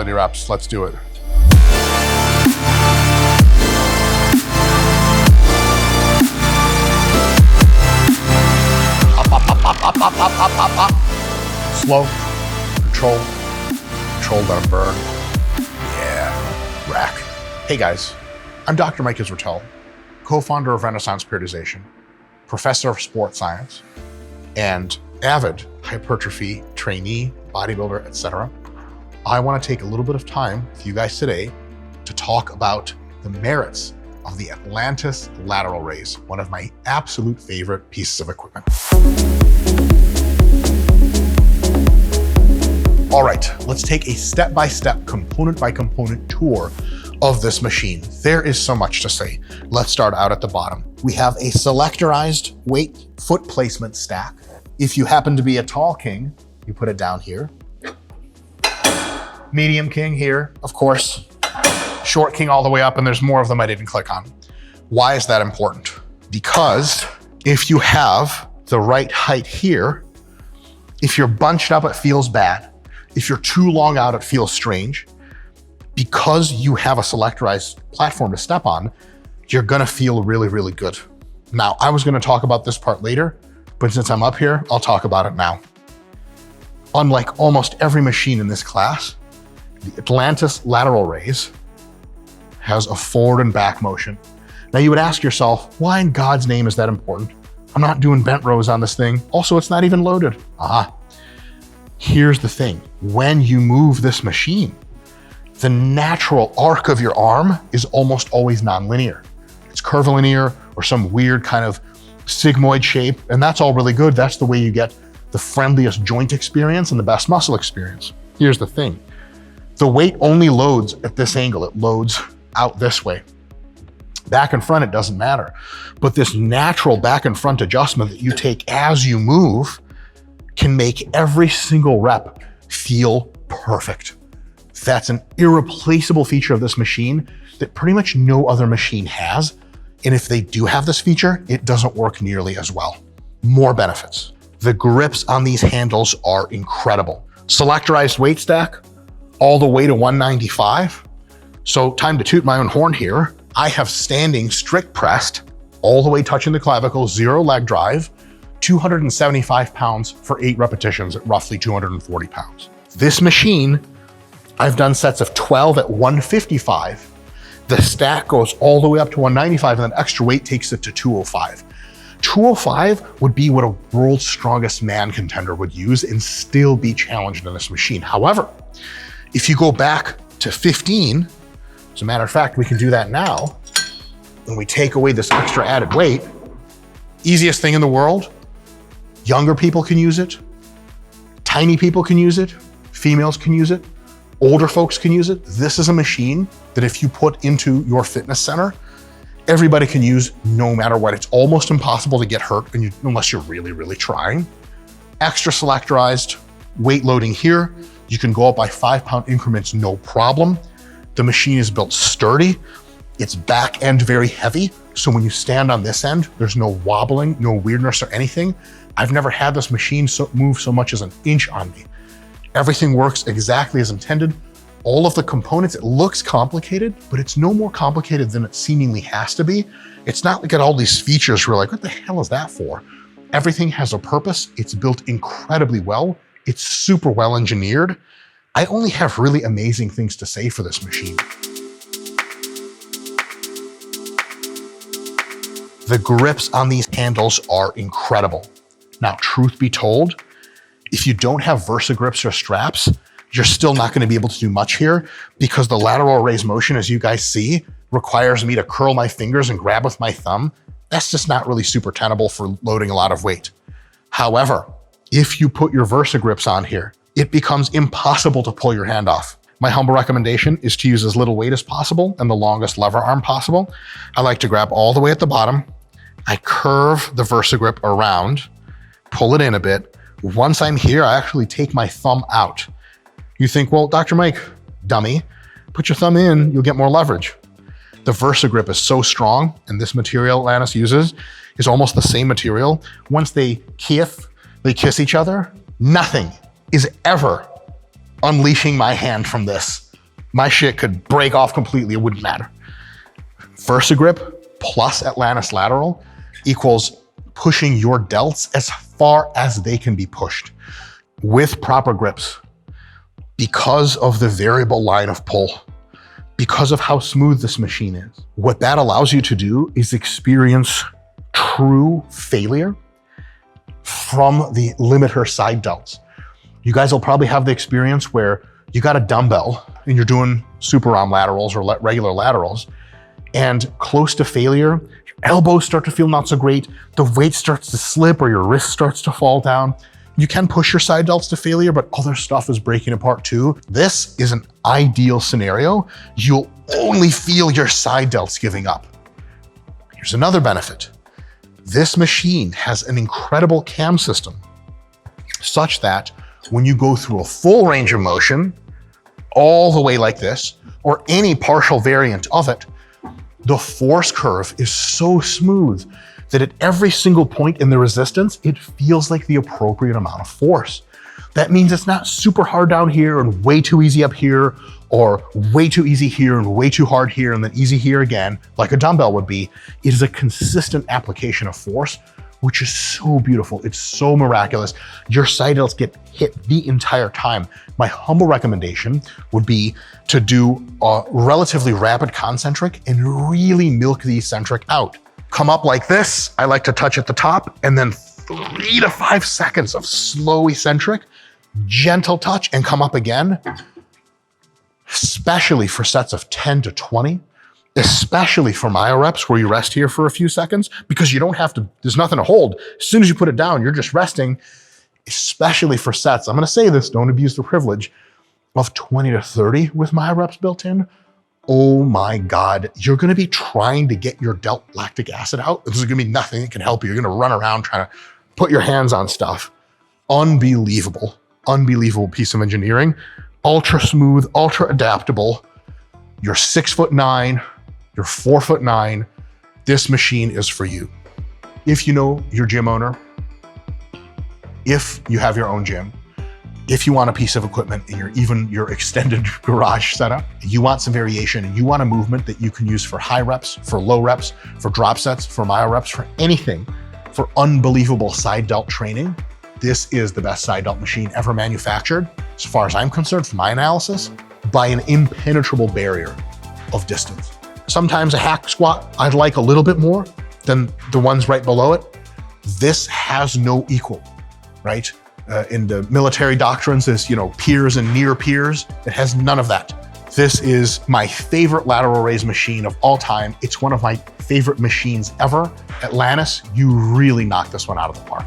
quality reps. Let's do it. Up. Slow, control, let them burn. Yeah, rack. Hey guys, I'm Dr. Mike Israetel, co-founder of Renaissance Periodization, professor of sports science, and avid hypertrophy trainee, bodybuilder, etc. I want to take a little bit of time with you guys today to talk about the merits of the Atlantis lateral raise, one of my absolute favorite pieces of equipment. All right, let's take a step-by-step, component-by-component tour of this machine. There is so much to say. Let's start out at the bottom. We have a selectorized weight foot placement stack. If you happen to be a tall king, you put it down here. Medium king here, of course. Short king all the way up, and there's more of them I didn't click on. Why is that important? Because if you have the right height here, if you're bunched up, it feels bad. If you're too long out, it feels strange. Because you have a selectorized platform to step on, you're gonna feel really, really good. Now, I was gonna talk about this part later, but since I'm up here, I'll talk about it now. Unlike almost every machine in this class, the Atlantis lateral raise has a forward and back motion. Now you would ask yourself, why in God's name is that important? I'm not doing bent rows on this thing. Also, it's not even loaded. Here's the thing. When you move this machine, the natural arc of your arm is almost always nonlinear. It's curvilinear or some weird kind of sigmoid shape, and that's all really good. That's the way you get the friendliest joint experience and the best muscle experience. Here's the thing. The weight only loads at this angle. It loads out this way. Back and front, it doesn't matter. But this natural back and front adjustment that you take as you move can make every single rep feel perfect. That's an irreplaceable feature of this machine that pretty much no other machine has. And if they do have this feature, it doesn't work nearly as well. More benefits. The grips on these handles are incredible. Selectorized weight stack, all the way to 195. So time to toot my own horn here. I have standing strict pressed, all the way touching the clavicle, 0 leg drive, 275 pounds for 8 repetitions at roughly 240 pounds. This machine, I've done sets of 12 at 155. The stack goes all the way up to 195, and then extra weight takes it to 205. 205 would be what a world's strongest man contender would use and still be challenged in this machine. However, if you go back to 15, as a matter of fact, we can do that now, and we take away this extra added weight, easiest thing in the world. Younger people can use it, tiny people can use it, females can use it, older folks can use it. This is a machine that if you put into your fitness center, everybody can use no matter what. It's almost impossible to get hurt unless you're really, really trying. Extra selectorized weight loading here. You can go up by 5-pound increments, no problem. The machine is built sturdy. It's back end very heavy. So when you stand on this end, there's no wobbling, no weirdness or anything. I've never had this machine move so much as an inch on me. Everything works exactly as intended. All of the components, it looks complicated, but it's no more complicated than it seemingly has to be. It's not like all these features we're like, what the hell is that for? Everything has a purpose. It's built incredibly well. It's super well engineered. I only have really amazing things to say for this machine. The grips on these handles are incredible. Now, truth be told, if you don't have Versa grips or straps, you're still not going to be able to do much here because the lateral raise motion, as you guys see, requires me to curl my fingers and grab with my thumb. That's just not really super tenable for loading a lot of weight. However, if you put your Versa grips on here, it becomes impossible to pull your hand off. My humble recommendation is to use as little weight as possible and the longest lever arm possible. I like to grab all the way at the bottom. I curve the Versa grip around, pull it in a bit. Once I'm here, I actually take my thumb out. You think, well, Dr. Mike, dummy, put your thumb in, you'll get more leverage. The Versa grip is so strong, and this material Atlantis uses is almost the same material. Once they kiss each other, nothing is ever unleashing my hand from this. My shit could break off completely, it wouldn't matter. VersaGrip plus Atlantis lateral equals pushing your delts as far as they can be pushed with proper grips. Because of the variable line of pull, because of how smooth this machine is. What that allows you to do is experience true failure from the limiter side delts. You guys will probably have the experience where you got a dumbbell and you're doing super arm laterals or regular laterals, and close to failure, your elbows start to feel not so great, the weight starts to slip or your wrist starts to fall down. You can push your side delts to failure, but other stuff is breaking apart too. This is an ideal scenario. You'll only feel your side delts giving up. Here's another benefit. This machine has an incredible cam system such that when you go through a full range of motion, all the way like this, or any partial variant of it, the force curve is so smooth that at every single point in the resistance, it feels like the appropriate amount of force. That means it's not super hard down here and way too easy up here, or way too easy here and way too hard here and then easy here again, like a dumbbell would be. It is a consistent application of force, which is so beautiful. It's so miraculous. Your side delts get hit the entire time. My humble recommendation would be to do a relatively rapid concentric and really milk the eccentric out. Come up like this. I like to touch at the top, and then 3 to 5 seconds of slow eccentric, gentle touch, and come up again. Especially for sets of 10 to 20, especially for myo reps where you rest here for a few seconds, because you don't have to, there's nothing to hold. As soon as you put it down, you're just resting, especially for sets, I'm gonna say this, don't abuse the privilege, of 20 to 30 with myo reps built in. Oh my God, you're gonna be trying to get your delt lactic acid out. This is gonna be nothing that can help you. You're gonna run around trying to put your hands on stuff. Unbelievable, unbelievable piece of engineering. Ultra smooth, ultra adaptable. You're 6'9", you're 4'9". This machine is for you. If you know your gym owner, if you have your own gym, if you want a piece of equipment in your extended garage setup, you want some variation and you want a movement that you can use for high reps, for low reps, for drop sets, for myo reps, for anything, for unbelievable side delt training, this is the best side delt machine ever manufactured, as far as I'm concerned, from my analysis, by an impenetrable barrier of distance. Sometimes a hack squat I'd like a little bit more than the ones right below it. This has no equal, right? In the military doctrines, there's, peers and near peers. It has none of that. This is my favorite lateral raise machine of all time. It's one of my favorite machines ever. Atlantis, you really knocked this one out of the park.